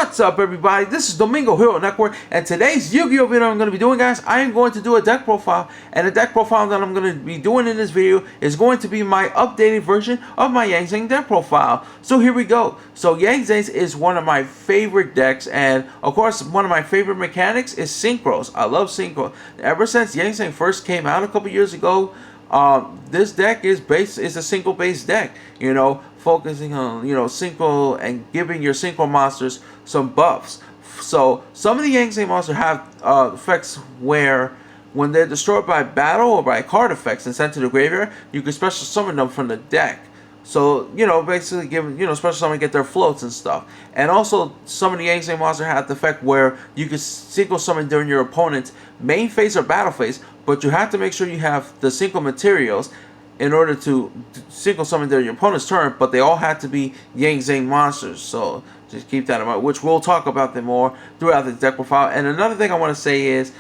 What's up, everybody? This is Domingo Hero Network, and today's Yu-Gi-Oh video I'm going to be doing, guys, I am going to do a deck profile, and the deck profile that I'm going to be doing in this video is going to be my updated version of my Zing deck profile. So here we go. So Zing is one of my favorite decks, and of course, one of my favorite mechanics is Synchros. I love Synchros. Ever since Zing first came out a couple years ago, this deck is a synchro based deck, you know, focusing on, you know, synchro and giving your synchro monsters some buffs. So some of the Zing monsters have effects where when they're destroyed by battle or by card effects and sent to the graveyard, you can special summon them from the deck. So, you know, basically give, you know, special summon, get their floats and stuff. And also, some of the Zing monsters have the effect where you can synchro summon during your opponent's main phase or battle phase, but you have to make sure you have the synchro materials in order to synchro summon during your opponent's turn, but they all have to be Zing monsters. So just keep that in mind, which we'll talk about them more throughout the deck profile. And another thing I want to say is,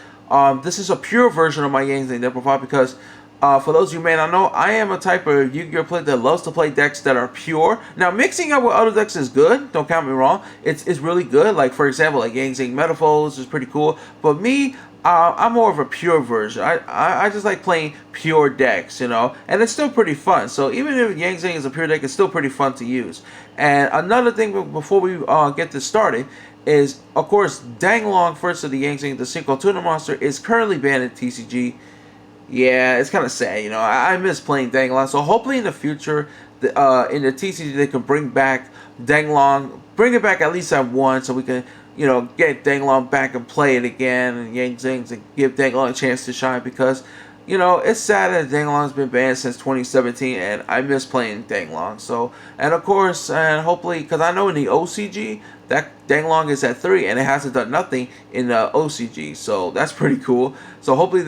this is a pure version of my Zing deck profile because for those of you who may not know, I am a type of Yu-Gi-Oh player that loves to play decks that are pure. Now, mixing up with other decks is good. Don't count me wrong. It's really good. Like, for example, like Zing Metaphors is pretty cool. But me, I'm more of a pure version. I just like playing pure decks, you know. And it's still pretty fun. So even if Zing is a pure deck, it's still pretty fun to use. And another thing before we get this started is, of course, Danglong, first of the Zing, the Synchro Tuna monster, is currently banned at TCG. Yeah, it's kind of sad, you know. I miss playing Danglong, so hopefully in the future, in the TCG, they can bring back Danglong, bring it back at least at one, so we can, you know, get Danglong back and play it again, and Zing, and give Danglong a chance to shine, because, you know, it's sad that Danglong's been banned since 2017, and I miss playing Danglong. So, and of course, and hopefully, because I know in the OCG, that Danglong is at 3, and it hasn't done nothing in the OCG, so that's pretty cool. So hopefully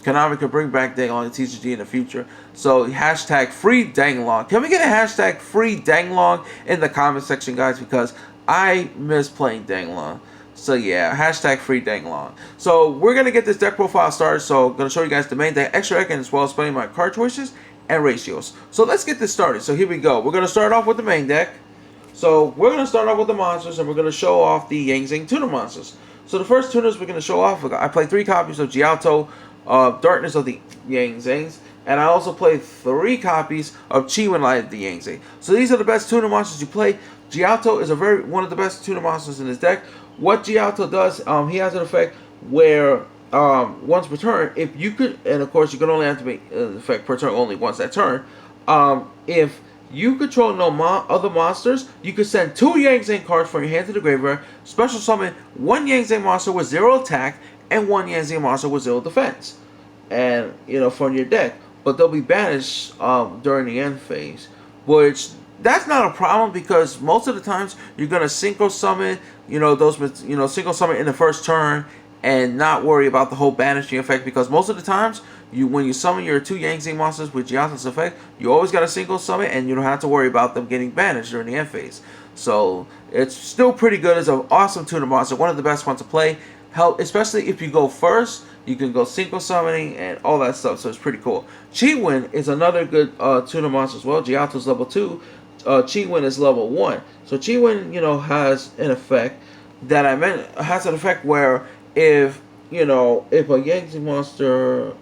Konami can bring back Danglong to TCG in the future. So hashtag free Danglong. Can we get a hashtag free Danglong in the comment section, guys? Because I miss playing Danglong. So yeah, hashtag free Danglong. So we're gonna get this deck profile started. So I'm gonna show you guys the main deck, extra deck, and as well as explaining my card choices and ratios. So let's get this started. So here we go. We're gonna start off with the main deck. So we're gonna start off with the monsters, and we're gonna show off the Zing Tuna monsters. So the first tuners we're gonna show off, I played 3 copies of Gialto, Darkness of the Zings, and I also played 3 copies of Chiwen Light of the Zing. So these are the best tuner monsters you play. Gialto is one of the best tuner monsters in this deck. What Gialto does, he has an effect where once per turn, if you could, and of course you can only activate the effect per turn only once that turn. If you control no other monsters, you can send 2 Zing cards from your hand to the graveyard, special summon 1 Zing monster with 0 attack, and 1 Zing monster with 0 defense, and you know, from your deck, but they'll be banished during the end phase, which that's not a problem because most of the times you're gonna synchro summon, you know, synchro summon in the first turn and not worry about the whole banishing effect, because most of the times when you summon your 2 Zing monsters with Gialto's effect, you always got a synchro summon and you don't have to worry about them getting banished during the end phase. So it's still pretty good. It's an awesome tuner monster, one of the best ones to play. Help, especially if you go first, you can go synchro summoning and all that stuff, so it's pretty cool. Chiwen is another good tuner monster as well. Gialto's level 2, Chiwen is level 1. So Chiwen, you know, has an effect that has an effect where if, you know, if a Zing monster,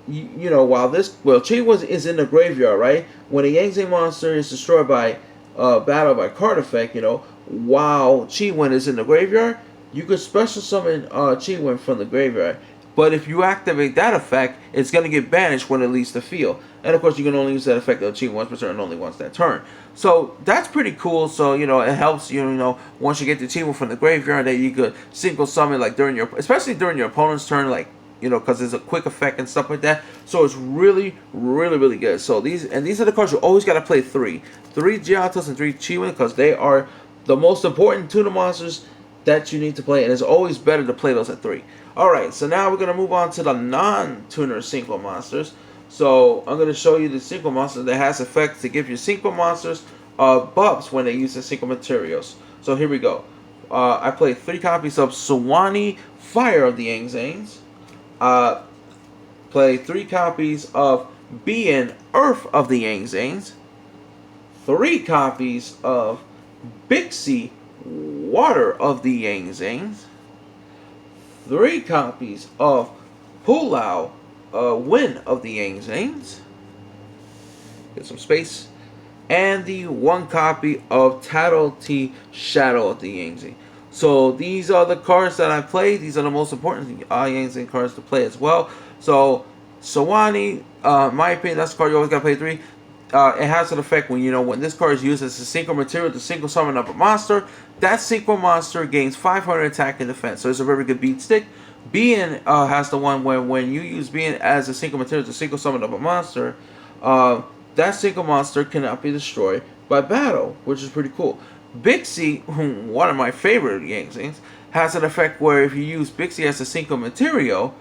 you know, while Chiwen is in the graveyard, right? When a Zing monster is destroyed by battle by card effect, you know, while Chiwen is in the graveyard, you could special summon Chiwen from the graveyard. But if you activate that effect, it's going to get banished when it leaves the field. And of course, you can only use that effect of Chiwen once per turn, only once that turn. So that's pretty cool. So, you know, it helps you, you know, once you get the Chiwen from the graveyard, that you could synchro summon, like especially during your opponent's turn, like, you know, because there's a quick effect and stuff like that. So it's really, really, really good. So these are the cards you always got to play 3 Gialtos and 3 Chiwen, because they are the most important tuner monsters that you need to play, and it's always better to play those at 3. Alright, so now we're going to move on to the non-tuner synchro monsters. So I'm going to show you the synchro monster that has effects to give your synchro monsters buffs when they use the synchro materials. So here we go. I played 3 copies of Sawani Fire of the Zings. Played 3 copies of Being Earth of the Zings. 3 copies of Bixie Water of the Yang Zings, 3 copies of Pulao, Wind of the Yang Zings, get some space, and the 1 copy of Tattletee, Shadow of the Yang Zing. So these are the cards that I play. These are the most important Yang Zing cards to play as well. So Sawani, in my opinion, that's the card you always gotta play 3. It has an effect when this card is used as a synchro material to synchro summon up a monster. That synchro monster gains 500 attack and defense. So it's a very good beat stick. Being has the one where when you use Being as a synchro material to synchro summon up a monster, that synchro monster cannot be destroyed by battle, which is pretty cool. Bixie, one of my favorite Yang Zings, has an effect where if you use Bixie as a synchro material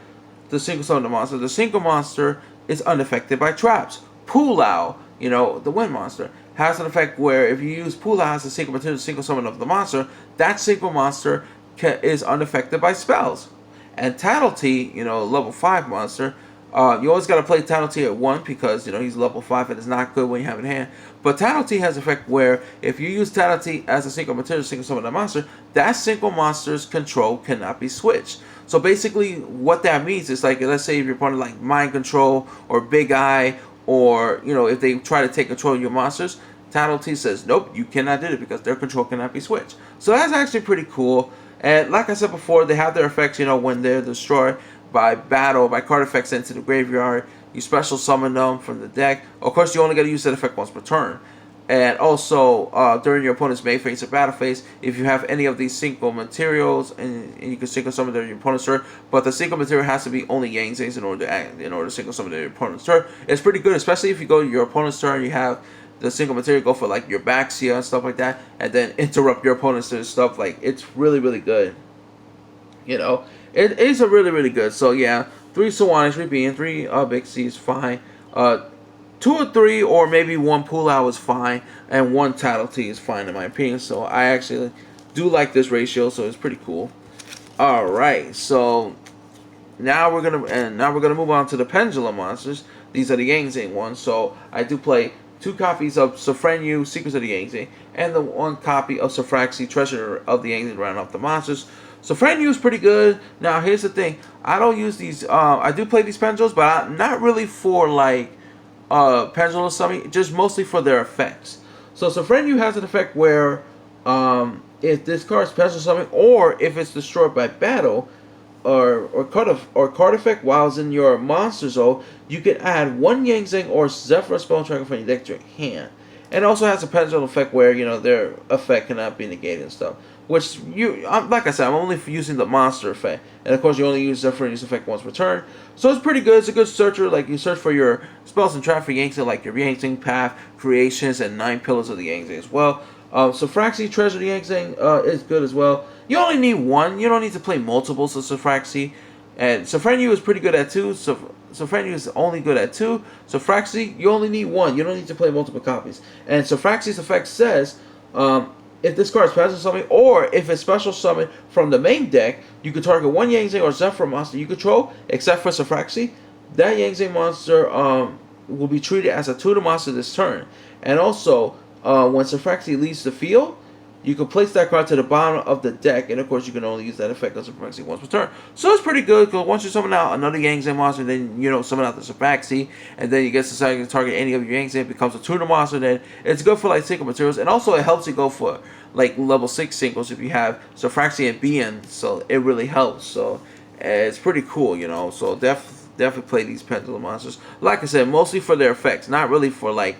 to synchro summon the synchro monster is unaffected by traps. Pulao, the wind monster, has an effect where if you use Pulao as a synchro material to synchro summon of the monster, that synchro monster is unaffected by spells. And Tattletee, level 5 monster, you always got to play Tattletee at 1 because, he's level 5 and it's not good when you have it in hand. But Tattletee has an effect where if you use Tattletee as a synchro material to synchro summon the monster, that synchro monster's control cannot be switched. So basically what that means is like, let's say if your opponent like Mind Control or Big Eye, or, if they try to take control of your monsters, Tattletee says, nope, you cannot do it because their control cannot be switched. So that's actually pretty cool. And like I said before, they have their effects, when they're destroyed by battle, by card effects into the graveyard. You special summon them from the deck. Of course, you only got to use that effect once per turn. And also, during your opponent's main phase or battle phase, if you have any of these synchro materials, and you can synchro summon during your opponent's turn, but the synchro material has to be only Yang Zings in order to synchro summon during your opponent's turn. It's pretty good, especially if you go to your opponent's turn, you have the synchro material go for like your Baxia and stuff like that, and then interrupt your opponent's turn and stuff. Like, it's really, really good. It is a really, really good. So yeah, 3 Sawanis, 3 Being, 3 Big C's fine. 2 or 3 or maybe 1 Pulao is fine, and 1 Tattletee is fine in my opinion. So I actually do like this ratio, so it's pretty cool. Alright, so now we're gonna move on to the Pendulum Monsters. These are the Yang Zing ones. So I do play 2 copies of Sofrenu, Secrets of the Yang Zing, and the 1 copy of Sofraxi, Treasure of the Yang Zing, round off the monsters. Sofrenu is pretty good. Now here's the thing, I don't use these, I do play these pendulums, but not really for like pendulum summon, just mostly for their effects. So Sofrenu has an effect where if this card is pendulum summon, or if it's destroyed by battle, or card effect while it's in your monster zone, you can add 1 Yang Zing or Zephyr spell tracker from your deck to your hand. And it also has a pendulum effect where their effect cannot be negated and stuff. Which like I said, I'm only using the monster effect, and of course you only use Zephyr effect once per turn. So it's pretty good. It's a good searcher. Like, you search for your spells and trap for Yang Zing, like your Yang Zing Path, Creations, and 9 Pillars of the Yang Zing as well. Sofraxi, Treasure of the Yang Zing is good as well. You only need 1. You don't need to play multiples of Sofraxi. And Sofrenu is pretty good at 2. Sofrenu is only good at 2. Sofraxi, you only need 1. You don't need to play multiple copies. And Sofraxi's effect says, if this card is passive summon, or if it's special summon from the main deck, you can target 1 Yang Zing or Zephyr monster you control, except for Sofraxi. That Yang Zing monster will be treated as a tutor monster this turn. And also, when Sofraxi leaves the field, you can place that card to the bottom of the deck, and of course you can only use that effect on Sofraxi once per turn. So it's pretty good, because once you summon out another Yang Zing monster, then summon out the Sofraxi, and then you get to target any of your Yang Zing, it becomes a tutor monster. Then it's good for like synchro materials, and also it helps you go for like level 6 synchros if you have Sofraxi and Being, so it really helps. So it's pretty cool, so definitely play these Pendulum Monsters. Like I said, mostly for their effects, not really for like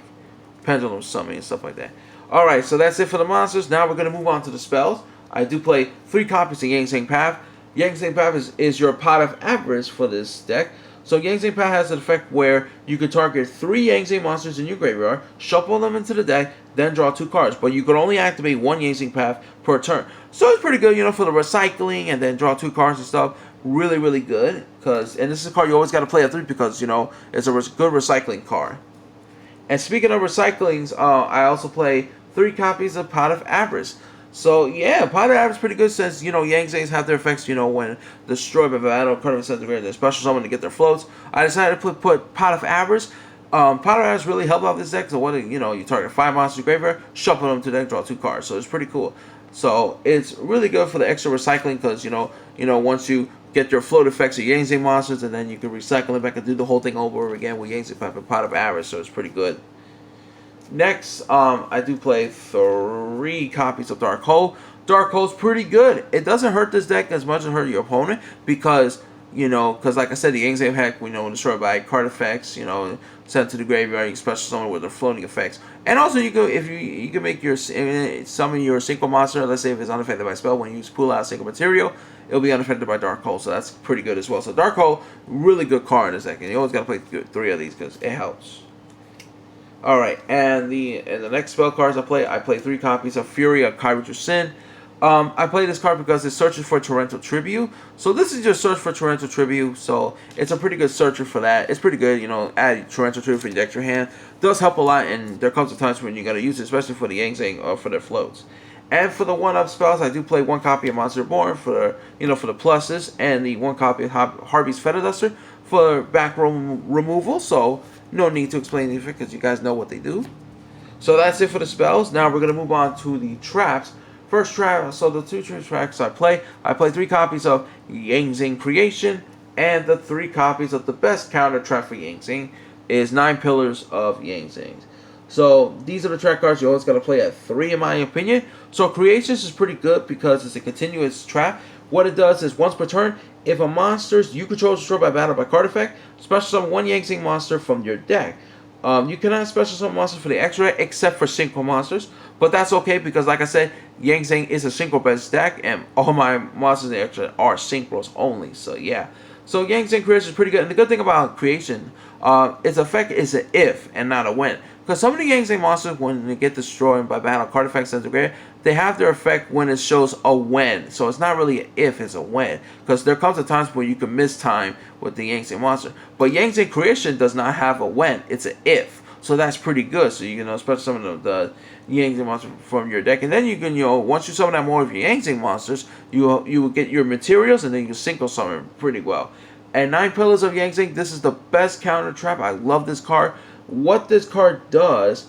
pendulum summoning and stuff like that. Alright, so that's it for the monsters. Now we're going to move on to the spells. I do play 3 copies of Yang Zing Path. Yang Zing Path is your Pot of Avarice for this deck. So Yang Zing Path has an effect where you can target 3 Yang Zing monsters in your graveyard, shuffle them into the deck, then draw 2 cards. But you can only activate 1 Yang Zing Path per turn. So it's pretty good, for the recycling, and then draw 2 cards and stuff. Really, really good. And this is a card you always got to play at 3 because, it's a good recycling card. And speaking of recyclings, I also play 3 copies of Pot of Avarice. So yeah, Pot of Avarice is pretty good since, Yang Zings have their effects, when destroyed by battle, card of disintegrate, their special summon to get their floats. I decided to put Pot of Avarice. Pot of Avarice really helped out this deck. So you target 5 monsters in your graveyard, shuffle them to the deck, draw 2 cards. So it's pretty cool. So it's really good for the extra recycling because once you get your float effects of Yang Zing monsters, and then you can recycle it back and do the whole thing over again with Yang Zing Pipe and Pot of Arrows. So it's pretty good. Next, I do play 3 copies of Dark Hole. Dark Hole's pretty good. It doesn't hurt this deck as much as hurt your opponent because like I said, the Yang Zing heck, destroyed by card effects, sent to the graveyard, you can special summon with their floating effects. And also you can make your summon your Synchro monster, let's say if it's unaffected by spell, when you use pull out Synchro material, it'll be unaffected by Dark Hole, so that's pretty good as well. So Dark Hole, really good card in this deck, and you always gotta play 3 of these because it helps. Alright, and the next spell cards I play 3 copies of Fury of Kairo's Sin. I play this card because it searches for Torrential Tribute. So this is just search for Torrential Tribute. So it's a pretty good searcher for that. It's pretty good, add Torrential Tribute for your deck to your hand. Does help a lot, and there comes a time when you gotta use it, especially for the Yang Zing or for their floats. And for the 1-up spells, I do play 1 copy of Monster Born for for the pluses, and the 1 copy of Harvey's Feather Duster for back row removal. So no need to explain anything because you guys know what they do. So that's it for the spells. Now we're gonna move on to the traps. First trap, so the 2 tracks I play 3 copies of Yang Zing Creation, and the 3 copies of the best counter trap for Yang Zing is 9 Pillars of Yang Zing. So these are the track cards you always got to play at 3 in my opinion. So Creations is pretty good because it's a continuous trap. What it does is once per turn, if a monster you control is destroyed by battle by card effect, special summon 1 Yang Zing monster from your deck. You cannot special summon monsters for the extra except for Synchro monsters, but that's okay because like I said, Yang Zing is a Synchro based deck and all my monsters in the extra are Synchros only, so yeah. So Yang Zing Creation is pretty good, and the good thing about Creation, its effect is an if and not a when. Because some of the Yang Zing monsters, when they get destroyed by battle card effects and the grave, they have their effect when it shows a when. So it's not really an if, it's a when. Because there comes a time where you can miss time with the Yang Zing monster. But Yang Zing Creation does not have a when, it's an if. So that's pretty good. So you can especially some of the Yang Zing monsters from your deck. And then you can, once you summon out more of your Yang Zing monsters, you will get your materials and then you can Synchro summon pretty well. And 9 Pillars of Yang Zing, this is the best counter trap. I love this card. What this card does,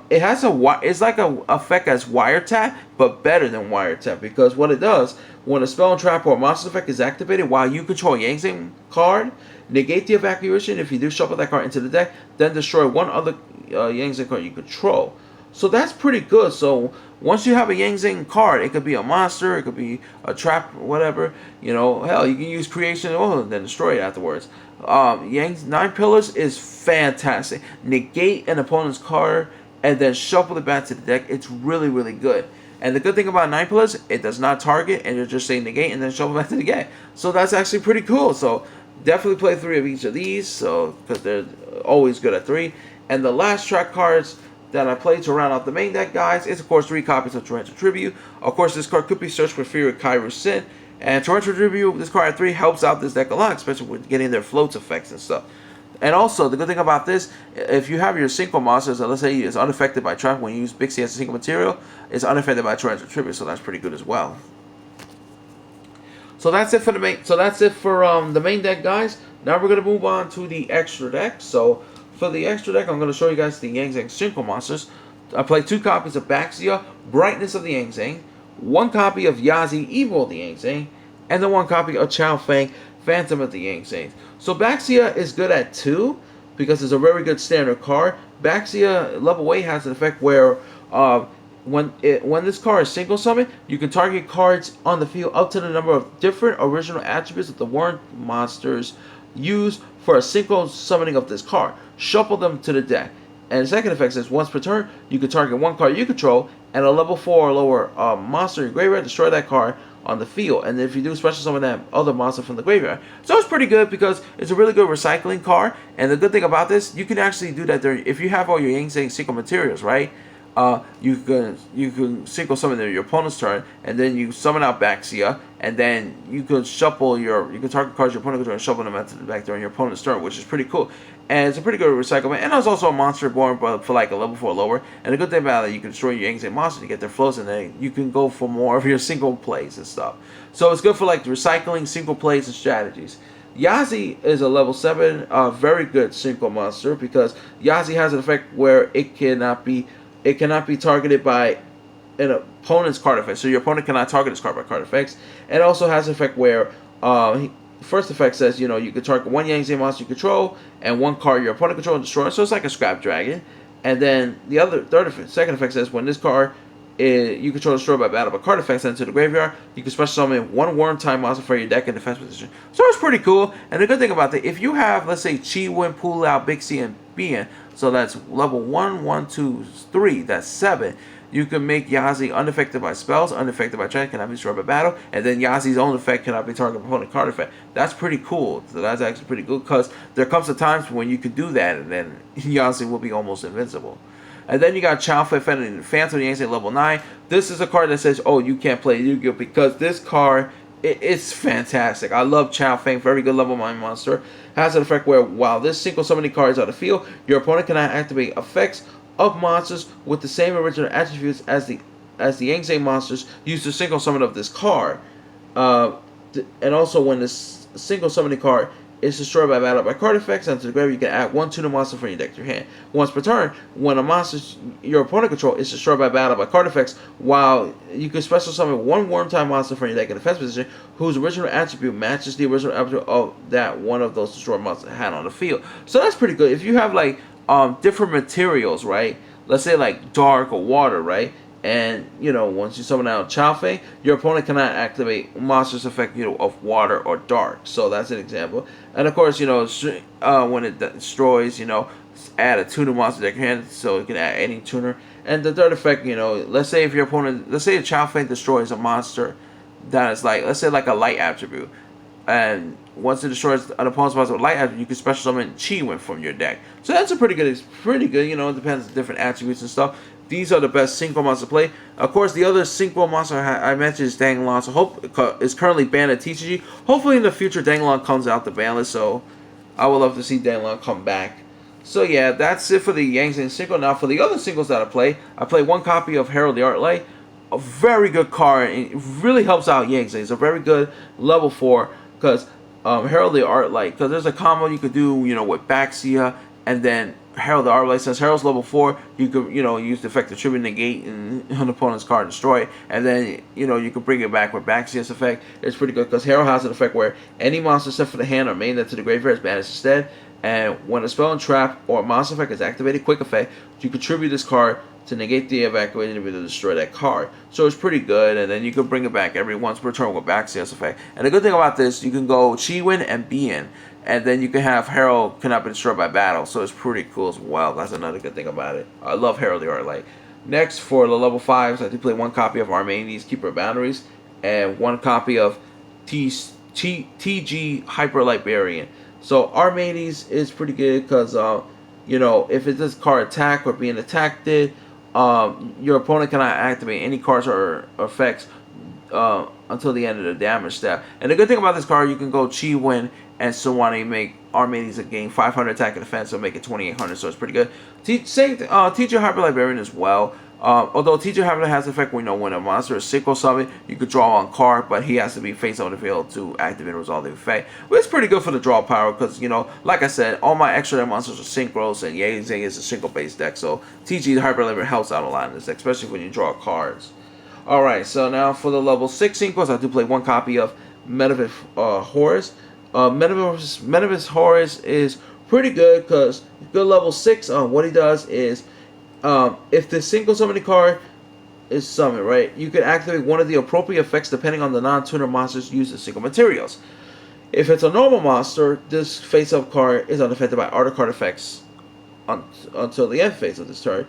it has it's like a effect as Wiretap, but better than Wiretap, because what it does, when a spell, trap, or monster effect is activated while you control a Yang Zing card, negate the evacuation if you do shuffle that card into the deck, then destroy 1 other Yang Zing card you control. So that's pretty good. So once you have a Yang Zing card, it could be a monster, it could be a trap, whatever. Hell, you can use Creation and then destroy it afterwards. 9 Pillars is fantastic. Negate an opponent's card and then shuffle it back to the deck. It's really, really good. And the good thing about 9 Pillars, it does not target, and you're just saying negate and then shuffle back to the deck. So that's actually pretty cool. So definitely play 3 of each of these, so because they're always good at 3. And the last track cards that I played to round out the main deck, guys, is of course 3 copies of Torrential Tribute. Of course, this card could be searched for Fury of Kairo's Sin. And Torrential Tribute, this card at 3, helps out this deck a lot, especially with getting their floats effects and stuff. And also, the good thing about this, if you have your Synchro monsters, let's say it's unaffected by trap when you use Bixie as a Synchro material, it's unaffected by Torrential Tribute, so that's pretty good as well. So that's it for the main. So that's it for the main deck, guys. Now we're gonna move on to the extra deck. So for the extra deck, I'm gonna show you guys the Yang Zing Synchro monsters. I played 2 copies of Baxia, Brightness of the Yang Zing, 1 copy of Yazi, Evil of the Yang Zing, and then 1 copy of Chao Feng, Phantom of the Yang Zing. So Baxia is good at 2 because it's a very good standard card. Baxia level 8 has an effect where when this card is single summon, you can target cards on the field up to the number of different original attributes that the warrant monsters use for a single summoning of this card. Shuffle them to the deck. And the second effect says once per turn, you can target 1 card you control and a level 4 or lower monster in your graveyard, destroy that card on the field. And if you do special summon that other monster from the graveyard. So it's pretty good because it's a really good recycling card. And the good thing about this, you can actually do that during, if you have all your Yang Zing Synchro materials, right? You can Synchro summon your opponent's turn, and then you summon out Baxia, and then you can shuffle you can target cards your opponent controls and shuffle them out to the back during your opponent's turn, which is pretty cool. And it's a pretty good recyclement. And there's also a monster born for like a level 4 lower. And the good thing about it, you can destroy your Yang Zing monster to get their flows, and then you can go for more of your single plays and stuff. So it's good for like recycling, single plays, and strategies. Yazi is a level 7, very good Synchro monster because Yazi has an effect where it cannot be targeted by an opponent's card effect. So your opponent cannot target this card by card effects. And it also has an effect where first effect says, you know, you can target one Yang Zing monster you control and one card your opponent controls and destroy. So it's like a scrap dragon. And then the second effect says when this card you control destroyed by battle by card effects sent to the graveyard, you can special summon one Worm Time monster for your deck in defense position. So it's pretty cool. And the good thing about that, if you have, let's say, Chi, Win, Pull Out, Big C, and Bien, so that's level 1, 1, 2, 3, that's 7. You can make Yazi unaffected by spells, unaffected by check, cannot be destroyed by battle, and then Yazi's own effect cannot be targeted by opponent card effect. That's pretty cool. So that's actually pretty good because there comes a times when you can do that, and then Yazi will be almost invincible. And then you got Chow Fei Phantom Yang Zing level 9. This is a card that says, oh, you can't play Yu-Gi-Oh! Because this card, it's fantastic. I love Chow Fei, very good level 9 monster. Has an effect where while this single summoning card is on the field, your opponent cannot activate effects of monsters with the same original attributes as the Yang Zing monsters used to single summon of this card. And also when this single summoning card is destroyed by battle by card effects onto the graveyard, you can add one tuna monster from your deck to your hand. Once per turn, when a monster your opponent control is destroyed by battle by card effects, while you can special summon one Worm Time monster from your deck in defense position whose original attribute matches the original attribute of that one of those destroyed monsters had on the field. So that's pretty good. If you have like different materials, right? Let's say like dark or water, right? And, you know, once you summon out Chow Fei, your opponent cannot activate monsters effect, you know, of water or dark. So that's an example. And of course, you know, when it destroys, you know, add a tuner monster deck your hand, so you can add any tuner. And the third effect, you know, let's say if your opponent, let's say a Chow Fei destroys a monster that is like, let's say like a light attribute. And once it destroys an opponent's monster with light attribute, you can special summon Chi Win from your deck. So that's pretty good, you know, it depends on different attributes and stuff. These are the best synchro monsters to play. Of course, the other synchro monster I mentioned is Danglon. So is currently banned at TCG. Hopefully in the future Danglon comes out the ban list. So I would love to see Danglon come back. So yeah, that's it for the Yang Zing synchro. Now for the other synchros that I play one copy of Herald the Arclight. A very good card. It really helps out Yang Zing. It's a very good level 4 because Herald the Arclight. Because there's a combo you could do, you know, with Baxia and then Herald the Arclight. Since Herald's level 4, you could, you know, use the effect of Tribute Negate and an opponent's card and destroy it. And then, you know, you can bring it back with Baxia's effect. It's pretty good because Herald has an effect where any monster set for the hand or main that to the graveyard is banished instead. And when a spell and trap or monster effect is activated, quick effect, you contribute this card to negate the evacuated and to destroy that card. So it's pretty good, and then you can bring it back every once per turn with Baxia's effect. And the good thing about this, you can go Chi Win and Bien. And then you can have Herald cannot be destroyed by battle. So it's pretty cool as well. That's another good thing about it. I love Herald the Arclight. Next, for the level 5s, I do play one copy of Armeni's Keeper of Boundaries and one copy of TG Hyper Librarian. So Armeni's is pretty good because, you know, if it's this card attack or being attacked, your opponent cannot activate any cards or effects until the end of the damage step. And the good thing about this card, you can go Chi Win and Sawani make Armeni's gain 500 attack and defense, so make it 2800, so it's pretty good. Teacher Hyper Librarian as well. Although Teacher Hyper has the effect when, you know, when a monster is synchro summon, you could draw on card, but he has to be face on the field to activate and resolve the effect. But it's pretty good for the draw power because, you know, like I said, all my extra monsters are synchros, and Yang Zing is a synchro based deck, so TG Hyper Librarian helps out a lot in this deck, especially when you draw cards. Alright, so now for the level 6 synchros, I do play one copy of Metavis Horus. Metavis Horus is pretty good because good level 6. What he does is, if the single summoning card is summoned, right, you can activate one of the appropriate effects depending on the non-tuner monsters used as single materials. If it's a normal monster, this face-up card is unaffected by art or card effects until the end phase of this turn.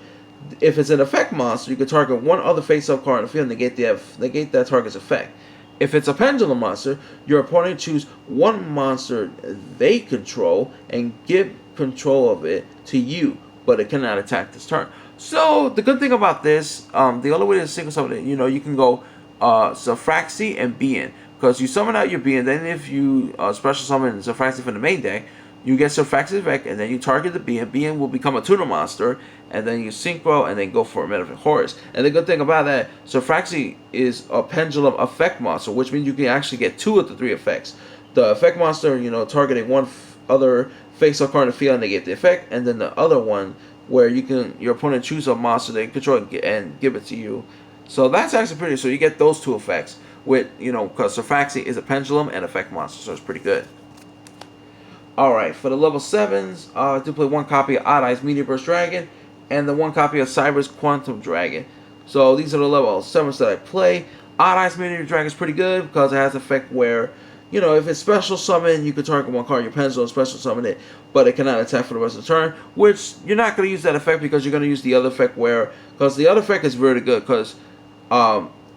If it's an effect monster, you can target one other face-up card on the field and negate that target's effect. If it's a Pendulum Monster, your opponent choose one monster they control and give control of it to you, but it cannot attack this turn. So the good thing about this, the only way to single summon it, you know, you can go Zafraxi and Bien, because you summon out your Bien, then if you special summon Zafraxi from the main deck, you get Zafraxi's effect, and then you target the Bien. Bien will become a tuner monster, and then you synchro, and then go for a Metavis Horus. And the good thing about that, Zafraxi is a pendulum effect monster, which means you can actually get 2 of the 3 effects. The effect monster, you know, targeting one other face-up card in the field and they get the effect, and then the other one where you can your opponent choose a monster they control and give it to you. So that's actually pretty. So you get those two effects with, you know, because Surfaxi is a pendulum and effect monster, so it's pretty good. Alright, for the level 7s, I do play one copy of Odd Eyes Meteor Burst Dragon and the one copy of Cyber's Quantum Dragon. So these are the level 7s that I play. Odd Eyes Meteor Dragon is pretty good because it has an effect where, you know, if it's special summon, you can target one card, your pendulum, special summon it, but it cannot attack for the rest of the turn, which you're not going to use that effect because you're going to use the other effect where, because the other effect is really good because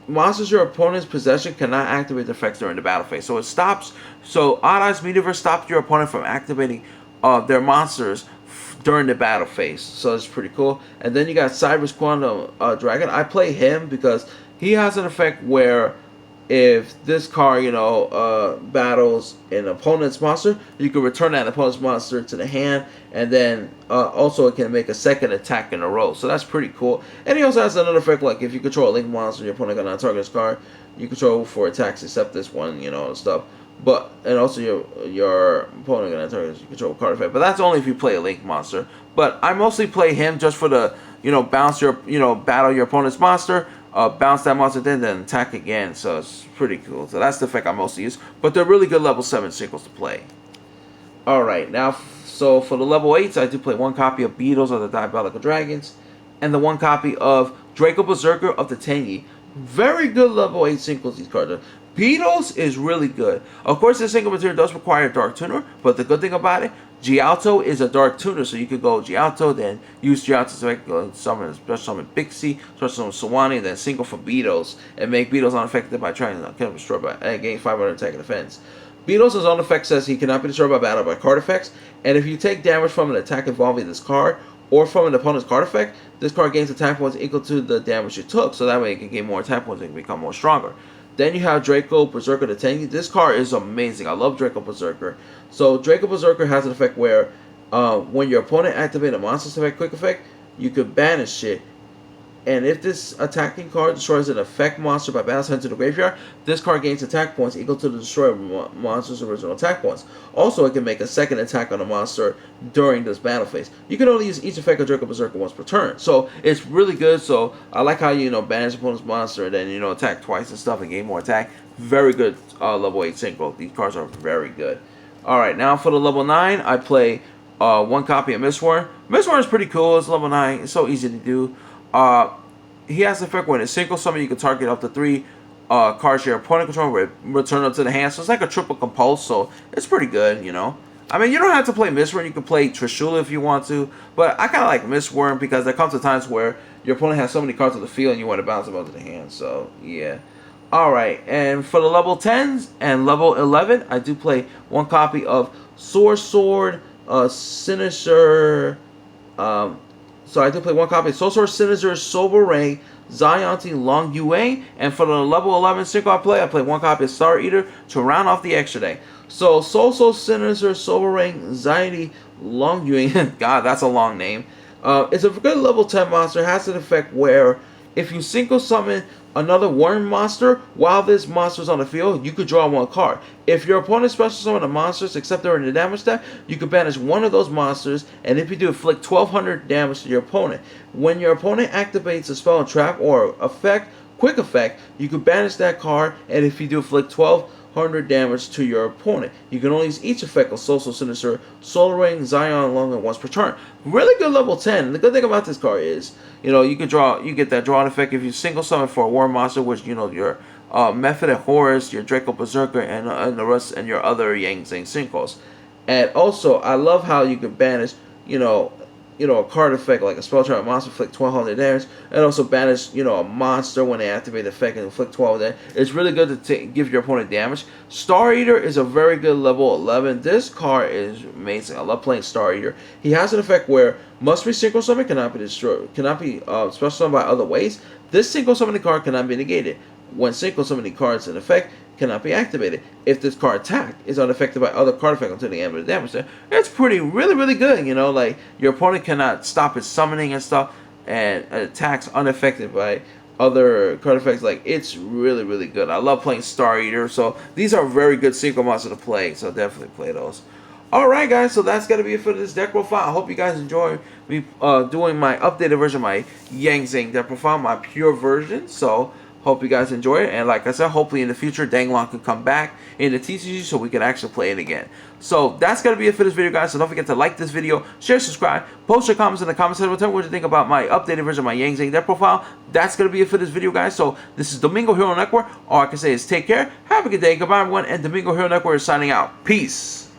monsters your opponent's possession cannot activate the effects during the battle phase. So it stops, so Odd Eyes Meteor stops your opponent from activating their monsters during the battle phase. So it's pretty cool. And then you got Cyber's Quantum Dragon. I play him because he has an effect where if this card, you know, battles an opponent's monster, you can return that opponent's monster to the hand, and then also it can make a second attack in a row. So that's pretty cool. And he also has another effect, like if you control a link monster, your opponent cannot target this card. You control for attacks except this one, you know, and stuff. But and also your opponent cannot target you control card effect. But that's only if you play a link monster. But I mostly play him just for the, you know, bounce your, you know, battle your opponent's monster. Bounce that monster then attack again, so it's pretty cool. So that's the effect I mostly use, but they're really good level 7 Synchros to play. Alright, now so for the level 8s, I do play one copy of Beetles of the Diabolical Dragons, and the one copy of Draco Berserker of the Tenyi. Very good level 8 Synchros these cards are. Beetles is really good. Of course, this single material does require a Dark Tuner, but the good thing about it, Gialto is a Dark Tuner, so you could go Gialto, then use Gialto to make summon, special summon Pixie, special summon Sawani, then single for Beetles, and make Beetles unaffected by trying to kill him, destroy by and gain 500 attack and defense. Beetles' own effect says he cannot be destroyed by battle by card effects, and if you take damage from an attack involving this card, or from an opponent's card effect, this card gains attack points equal to the damage you took, so that way it can gain more attack points and can become more stronger. Then you have Draco Berserker the Tenyi. This card is amazing. I love Draco Berserker. So Draco Berserker has an effect where when your opponent activates a monster's effect quick effect, you could banish it. And if this attacking card destroys an effect monster by battle sent to the graveyard, this card gains attack points equal to the destroyed monster's original attack points. Also, it can make a second attack on a monster during this battle phase. You can only use each effect of Draco Berserker once per turn. So it's really good. So I like how you know banish opponent's monster and then you know attack twice and stuff and gain more attack. Very good level 8 synchro. These cards are very good. Alright, now for the level 9, I play one copy of Mistborn. Mistborn is pretty cool. It's level 9. It's so easy to do. He has the effect when it's single summon, you can target up to 3 cards your opponent controls, return them to the hand. So it's like a triple compulse, so it's pretty good, you know. I mean, you don't have to play Mistworm, you can play Trishula if you want to, but I kind of like Mistworm because there comes to times where your opponent has so many cards on the field and you want to bounce them up to the hand, so yeah. Alright, and for the level 10s and level 11, I do play one copy of Sword, Sinister, so I do play one copy of Sword, Sinister, Sovereign, Zionti, Long Yue, and for the level 11 synchro I play one copy of Star Eater to round off the extra day. So Sinister, Sovereign, Zionti, Long Yue, God, that's a long name. It's a good level 10 monster. It has an effect where if you single summon another worm monster while this monster is on the field, you could draw one card. If your opponent special summon the monsters except during the damage step, you can banish one of those monsters, and if you do, inflict 1200 damage to your opponent. When your opponent activates a spell, trap, or effect, quick effect, you can banish that card, and if you do, inflict 1200 damage to your opponent. You can only use each effect of Sinister, Solar Ring, Zion, Longer once per turn. Really good level 10. And the good thing about this card is, you know, you get that drawing effect if you single summon for a war monster, which, you know, your Method of Horus, your Draco Berserker, and the rest, and your other Yang Zing Synchros. And also, I love how you can banish, you know, a card effect like a spell trap monster, inflict 1200 damage, and also banish, you know, a monster when they activate the effect and inflict 12 damage. It's really good to give your opponent damage. Star Eater is a very good level 11. This card is amazing. I love playing Star Eater. He has an effect where must be synchro summon, cannot be destroyed, cannot be special summoned by other ways. This synchro summoning card cannot be negated. When synchro summoning cards in effect cannot be activated. If this card attacked is unaffected by other card effect until the end of the damage there, it's really good, you know, like your opponent cannot stop its summoning and stuff, and attacks unaffected by other card effects. Like, it's really good. I love playing Star Eater, so these are very good synchro monsters to play, so definitely play those. Alright guys, so that's gonna be it for this deck profile. I hope you guys enjoy me doing my updated version of my Zing deck profile, my pure version. So hope you guys enjoy it, and like I said, hopefully in the future Danglong can come back in the TCG so we can actually play it again. So that's gonna be it for this video guys, so don't forget to like this video, share, subscribe, post your comments in the comment section, tell me what you think about my updated version of my Zing deck profile. That's gonna be it for this video guys, so this is Domingo Hero Network. All I can say is take care, have a good day, goodbye everyone, and Domingo Hero Network is signing out. Peace!